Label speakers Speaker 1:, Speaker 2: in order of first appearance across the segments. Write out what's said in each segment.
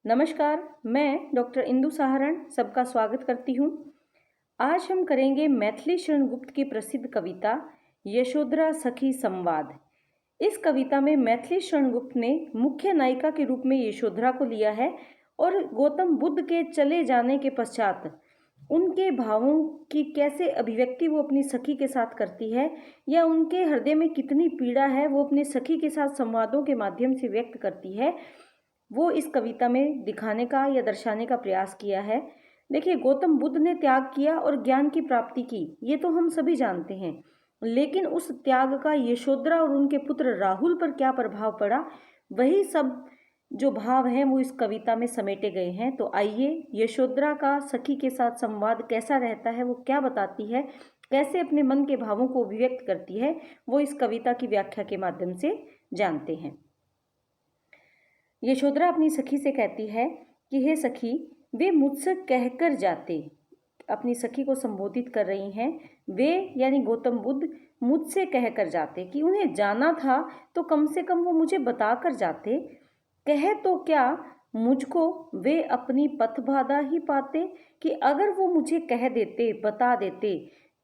Speaker 1: नमस्कार, मैं डॉक्टर इंदु सहारण सबका स्वागत करती हूँ। आज हम करेंगे मैथिली शरण गुप्त की प्रसिद्ध कविता यशोधरा सखी संवाद। इस कविता में मैथिली शरण गुप्त ने मुख्य नायिका के रूप में यशोधरा को लिया है और गौतम बुद्ध के चले जाने के पश्चात उनके भावों की कैसे अभिव्यक्ति वो अपनी सखी के साथ करती है या उनके हृदय में कितनी पीड़ा है वो अपनी सखी के साथ संवादों के माध्यम से व्यक्त करती है, वो इस कविता में दिखाने का या दर्शाने का प्रयास किया है। देखिए, गौतम बुद्ध ने त्याग किया और ज्ञान की प्राप्ति की, ये तो हम सभी जानते हैं, लेकिन उस त्याग का यशोधरा और उनके पुत्र राहुल पर क्या प्रभाव पड़ा, वही सब जो भाव हैं वो इस कविता में समेटे गए हैं। तो आइए, यशोधरा का सखी के साथ संवाद कैसा रहता है, वो क्या बताती है, कैसे अपने मन के भावों को अभिव्यक्त करती है, वो इस कविता की व्याख्या के माध्यम से जानते हैं। यशोधरा अपनी सखी से कहती है कि हे सखी, वे मुझसे कहकर जाते। अपनी सखी को संबोधित कर रही हैं। वे यानी गौतम बुद्ध मुझसे कहकर जाते कि उन्हें जाना था तो कम से कम वो मुझे बताकर जाते। कहे तो क्या मुझको वे अपनी पथबाधा ही पाते, कि अगर वो मुझे कह देते, बता देते,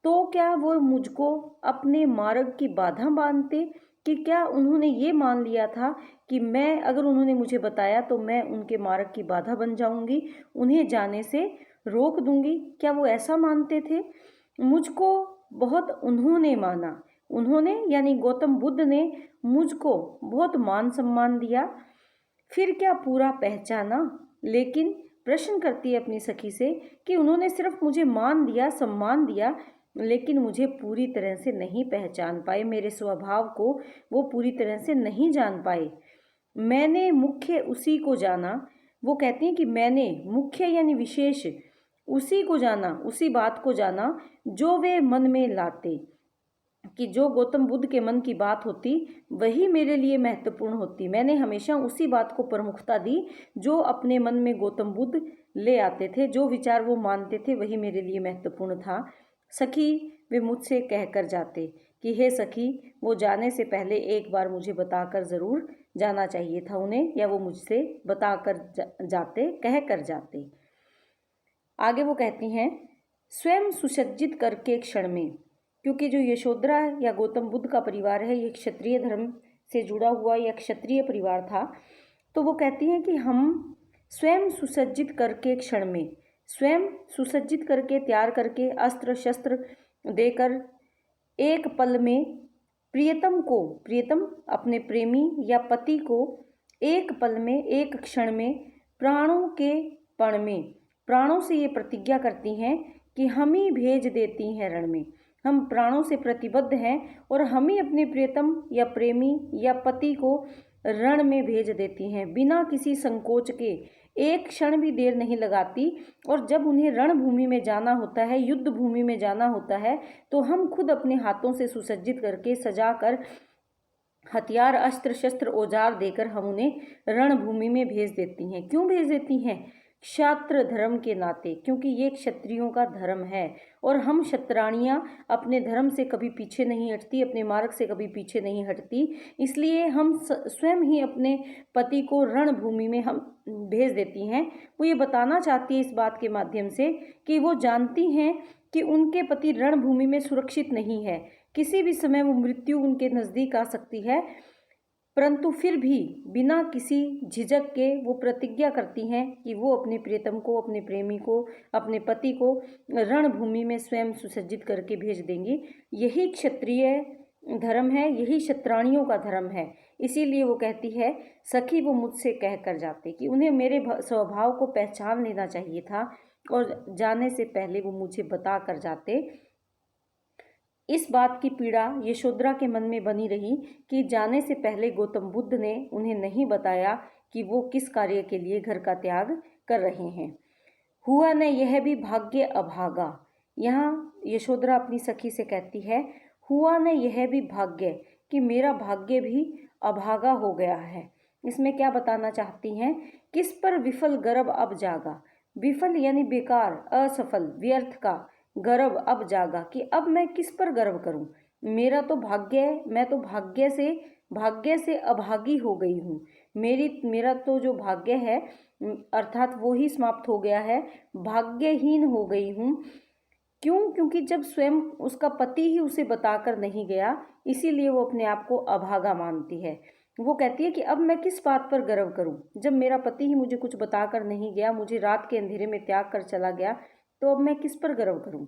Speaker 1: तो क्या वो मुझको अपने मार्ग की बाधा मानते, कि क्या उन्होंने ये मान लिया था कि मैं, अगर उन्होंने मुझे बताया तो मैं उनके मार्ग की बाधा बन जाऊंगी, उन्हें जाने से रोक दूंगी? क्या वो ऐसा मानते थे? मुझको बहुत उन्होंने माना। उन्होंने यानी गौतम बुद्ध ने मुझको बहुत मान सम्मान दिया। फिर क्या पूरा पहचाना? लेकिन प्रश्न करती है अपनी सखी से कि उन्होंने सिर्फ मुझे मान दिया, सम्मान दिया, लेकिन मुझे पूरी तरह से नहीं पहचान पाए, मेरे स्वभाव को वो पूरी तरह से नहीं जान पाए। मैंने मुख्य उसी को जाना। वो कहती हैं कि मैंने मुख्य यानी विशेष उसी को जाना, उसी बात को जाना जो वे मन में लाते, कि जो गौतम बुद्ध के मन की बात होती वही मेरे लिए महत्वपूर्ण होती। मैंने हमेशा उसी बात को प्रमुखता दी जो अपने मन में गौतम बुद्ध ले आते थे, जो विचार वो मानते थे वही मेरे लिए महत्वपूर्ण था। सखी, वे मुझसे कहकर जाते कि हे सखी, वो जाने से पहले एक बार मुझे बताकर ज़रूर जाना चाहिए था उन्हें, या वो मुझसे बताकर जाते, कह कर जाते। आगे वो कहती हैं, स्वयं सुसज्जित करके क्षण में, क्योंकि जो यशोधरा या गौतम बुद्ध का परिवार है ये क्षत्रिय धर्म से जुड़ा हुआ या क्षत्रिय परिवार था, तो वो कहती हैं कि हम स्वयं सुसज्जित करके क्षण में, स्वयं सुसज्जित करके, तैयार करके, अस्त्र शस्त्र देकर एक पल में प्रियतम को, प्रियतम अपने प्रेमी या पति को एक पल में, एक क्षण में, प्राणों के पण में, प्राणों से ये प्रतिज्ञा करती हैं कि हम ही भेज देती हैं रण में। हम प्राणों से प्रतिबद्ध हैं और हम ही अपने प्रियतम या प्रेमी या पति को रण में भेज देती हैं, बिना किसी संकोच के, एक क्षण भी देर नहीं लगाती। और जब उन्हें रणभूमि में जाना होता है, युद्ध भूमि में जाना होता है, तो हम खुद अपने हाथों से सुसज्जित करके, सजा कर, हथियार, अस्त्र शस्त्र, औजार देकर हम उन्हें रणभूमि में भेज देती हैं। क्यों भेज देती हैं? क्षात्र धर्म के नाते, क्योंकि ये क्षत्रियों का धर्म है और हम क्षत्राणियाँ अपने धर्म से कभी पीछे नहीं हटती, अपने मार्ग से कभी पीछे नहीं हटती। इसलिए हम स्वयं ही अपने पति को रणभूमि में हम भेज देती हैं। वो ये बताना चाहती है इस बात के माध्यम से कि वो जानती हैं कि उनके पति रणभूमि में सुरक्षित नहीं है, किसी भी समय वो मृत्यु उनके नज़दीक आ सकती है, परंतु फिर भी बिना किसी झिझक के वो प्रतिज्ञा करती हैं कि वो अपने प्रियतम को, अपने प्रेमी को, अपने पति को रणभूमि में स्वयं सुसज्जित करके भेज देंगी। यही क्षत्रिय धर्म है, यही क्षत्राणियों का धर्म है। इसीलिए वो कहती है, सखी, वो मुझसे कह कर जाते कि उन्हें मेरे स्वभाव को पहचान लेना चाहिए था और जाने से पहले वो मुझे बता कर जाते। इस बात की पीड़ा यशोधरा के मन में बनी रही कि जाने से पहले गौतम बुद्ध ने उन्हें नहीं बताया कि वो किस कार्य के लिए घर का त्याग कर रहे हैं। हुआ न यह भी भाग्य अभागा। यहाँ यशोधरा अपनी सखी से कहती है, हुआ न यह भी भाग्य, कि मेरा भाग्य भी अभागा हो गया है। इसमें क्या बताना चाहती हैं? किस पर विफल गर्भ अब जागा। विफल यानी बेकार, असफल, व्यर्थ का, गर्व अब जागा, कि अब मैं किस पर गर्व करूं। मेरा तो भाग्य है, मैं तो भाग्य से अभागी हो गई हूँ। मेरा तो जो भाग्य है अर्थात वो ही समाप्त हो गया है, भाग्यहीन हो गई हूँ। क्यों? क्योंकि जब स्वयं उसका पति ही उसे बताकर नहीं गया, इसीलिए वो अपने आप को अभागा मानती है। वो कहती है कि अब मैं किस बात पर गर्व करूं, जब मेरा पति ही मुझे कुछ बताकर नहीं गया, मुझे रात के अंधेरे में त्याग कर चला गया, तो अब मैं किस पर गर्व करूं।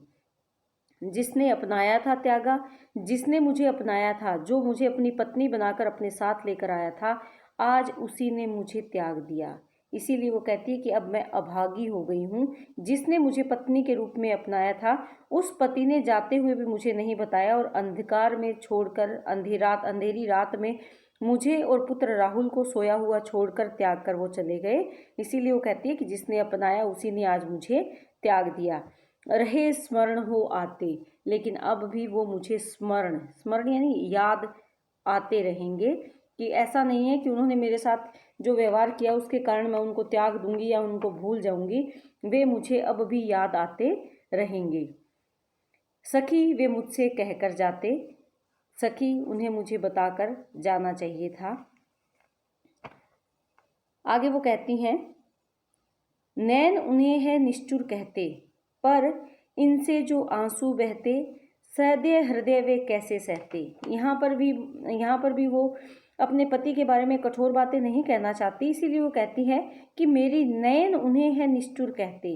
Speaker 1: जिसने अपनाया था त्यागा, जिसने मुझे अपनाया था, जो मुझे अपनी पत्नी बनाकर अपने साथ लेकर आया था, आज उसी ने मुझे त्याग दिया। इसीलिए वो कहती है कि अब मैं अभागी हो गई हूँ। जिसने मुझे पत्नी के रूप में अपनाया था, उस पति ने जाते हुए भी मुझे नहीं बताया और अंधकार में छोड़कर, अंधेरी रात में मुझे और पुत्र राहुल को सोया हुआ छोड़कर त्याग कर वो चले गए। इसीलिए वो कहती है कि जिसने अपनाया उसी ने आज मुझे त्याग दिया। रहे स्मरण हो आते, लेकिन अब भी वो मुझे स्मरण स्मरण यानी याद आते रहेंगे। कि ऐसा नहीं है कि उन्होंने मेरे साथ जो व्यवहार किया उसके कारण मैं उनको त्याग दूंगी या उनको भूल जाऊंगी, वे मुझे अब भी याद आते रहेंगे। सखी वे मुझसे कहकर जाते, सखी उन्हें मुझे बताकर जाना चाहिए था। आगे वो कहती हैं, नैन उन्हें है निष्ठुर कहते, पर इनसे जो आंसू बहते, सदैव हृदय वे कैसे सहते। यहाँ पर भी वो अपने पति के बारे में कठोर बातें नहीं कहना चाहती, इसीलिए वो कहती है कि मेरी नयन उन्हें है निष्ठुर कहते,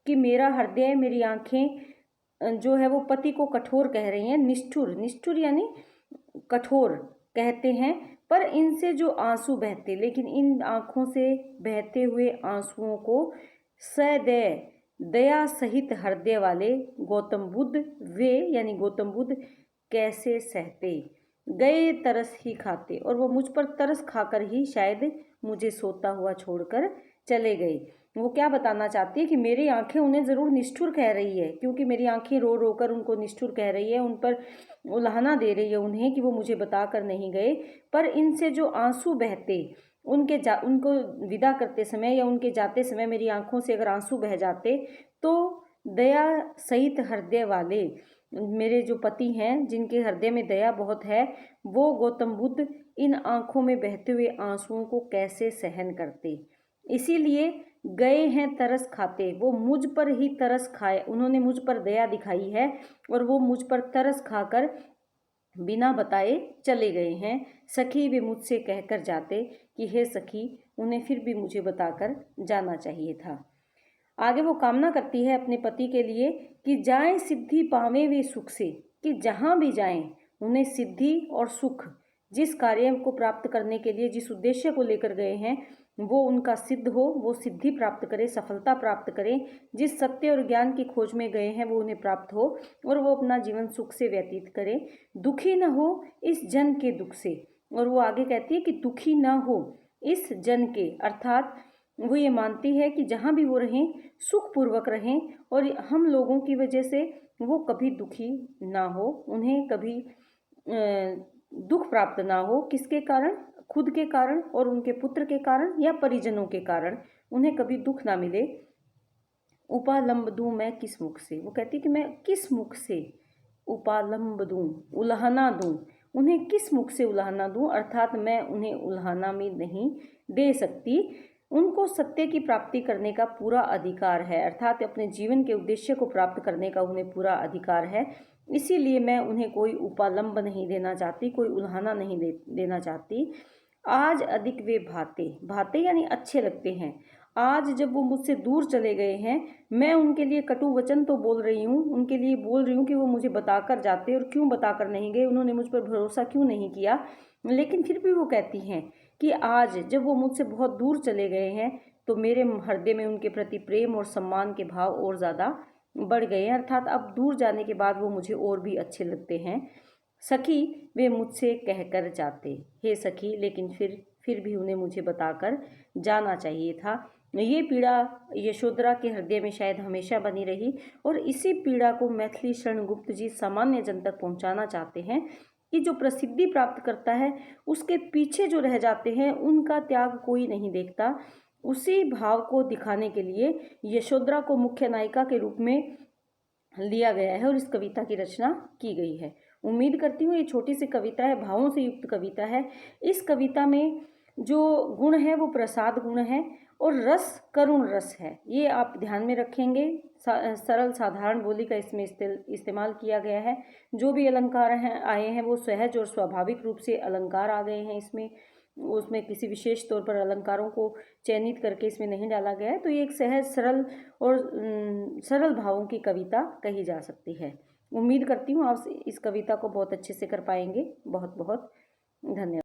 Speaker 1: कि मेरा हृदय, मेरी आंखें जो है वो पति को कठोर कह रही हैं। निष्ठुर, निष्ठुर यानी कठोर कहते हैं, पर इनसे जो आंसू बहते, लेकिन इन आंखों से बहते हुए आंसुओं को सदैव दया सहित हृदय वाले गौतम बुद्ध, वे यानी गौतम बुद्ध कैसे सहते। गए तरस ही खाते, और वो मुझ पर तरस खाकर ही शायद मुझे सोता हुआ छोड़कर चले गए। वो क्या बताना चाहती है कि मेरी आंखें उन्हें ज़रूर निष्ठुर कह रही है, क्योंकि मेरी आंखें रो रो कर उनको निष्ठुर कह रही है, उन पर उलाहना दे रही है उन्हें कि वो मुझे बता कर नहीं गए। पर इनसे जो आंसू बहते, उनको विदा करते समय या उनके जाते समय मेरी आंखों से अगर आंसू बह जाते, तो दया सहित हृदय वाले मेरे जो पति हैं, जिनके हृदय में दया बहुत है, वो गौतम बुद्ध इन आंखों में बहते हुए आंसुओं को कैसे सहन करते। इसीलिए गए हैं तरस खाते, वो मुझ पर ही तरस खाए, उन्होंने मुझ पर दया दिखाई है और वो मुझ पर तरस खाकर बिना बताए चले गए हैं। सखी वे मुझसे कहकर जाते कि हे सखी, उन्हें फिर भी मुझे बताकर जाना चाहिए था। आगे वो कामना करती है अपने पति के लिए कि जाएं सिद्धि पावें वे सुख से, कि जहाँ भी जाएं उन्हें सिद्धि और सुख, जिस कार्य को प्राप्त करने के लिए, जिस उद्देश्य को लेकर गए हैं, वो उनका सिद्ध हो, वो सिद्धि प्राप्त करें, सफलता प्राप्त करें। जिस सत्य और ज्ञान की खोज में गए हैं वो उन्हें प्राप्त हो और वो अपना जीवन सुख से व्यतीत करें, दुखी न हो इस जन के दुख से। और वो आगे कहती है कि दुखी न हो इस जन के, अर्थात वो ये मानती है कि जहाँ भी वो रहें सुखपूर्वक रहें और हम लोगों की वजह से वो कभी दुखी ना हो, उन्हें कभी दुख प्राप्त ना हो। किसके कारण? खुद के कारण और उनके पुत्र के कारण या परिजनों के कारण उन्हें कभी दुख ना मिले। उपालंब दूं मैं किस मुख से, वो कहती कि मैं किस मुख से उपालंब दूं, उल्हाना दूं, उन्हें किस मुख से उल्हाना दूं, अर्थात मैं उन्हें उल्हाना में नहीं दे सकती। उनको सत्य की प्राप्ति करने का पूरा अधिकार है, अर्थात अपने जीवन के उद्देश्य को प्राप्त करने का उन्हें पूरा अधिकार है। इसीलिए मैं उन्हें कोई उपालंब नहीं देना चाहती, कोई उल्हाना नहीं देना चाहती। आज अधिक वे भाते, भाते यानी अच्छे लगते हैं। आज जब वो मुझसे दूर चले गए हैं, मैं उनके लिए कटु वचन तो बोल रही हूँ, उनके लिए बोल रही हूँ कि वो मुझे बताकर जाते, और क्यों बताकर नहीं गए, उन्होंने मुझ पर भरोसा क्यों नहीं किया। लेकिन फिर भी वो कहती हैं कि आज जब वो मुझसे बहुत दूर चले गए हैं, तो मेरे हृदय में उनके प्रति प्रेम और सम्मान के भाव और ज़्यादा बढ़ गए हैं, अर्थात अब दूर जाने के बाद वो मुझे और भी अच्छे लगते हैं। सखी वे मुझसे कहकर जाते, हे सखी, लेकिन फिर भी उन्हें मुझे बताकर जाना चाहिए था। ये पीड़ा यशोधरा के हृदय में शायद हमेशा बनी रही, और इसी पीड़ा को मैथिली शरण गुप्त जी सामान्य जन तक पहुंचाना चाहते हैं कि जो प्रसिद्धि प्राप्त करता है उसके पीछे जो रह जाते हैं उनका त्याग कोई नहीं देखता। उसी भाव को दिखाने के लिए यशोधरा को मुख्य नायिका के रूप में लिया गया है और इस कविता की रचना की गई है। उम्मीद करती हूँ ये छोटी सी कविता है, भावों से युक्त कविता है। इस कविता में जो गुण है वो प्रसाद गुण है और रस करुण रस है। ये आप ध्यान में रखेंगे। सरल साधारण बोली का इसमें इस्तेमाल किया गया है। जो भी अलंकार हैं आए हैं वो सहज और स्वाभाविक रूप से अलंकार आ गए हैं इसमें। उसमें किसी विशेष तौर पर अलंकारों को चयनित करके इसमें नहीं डाला गया है। तो ये एक सहज सरल और सरल भावों की कविता कही जा सकती है। उम्मीद करती हूँ आप इस कविता को बहुत अच्छे से कर पाएंगे। बहुत बहुत धन्यवाद।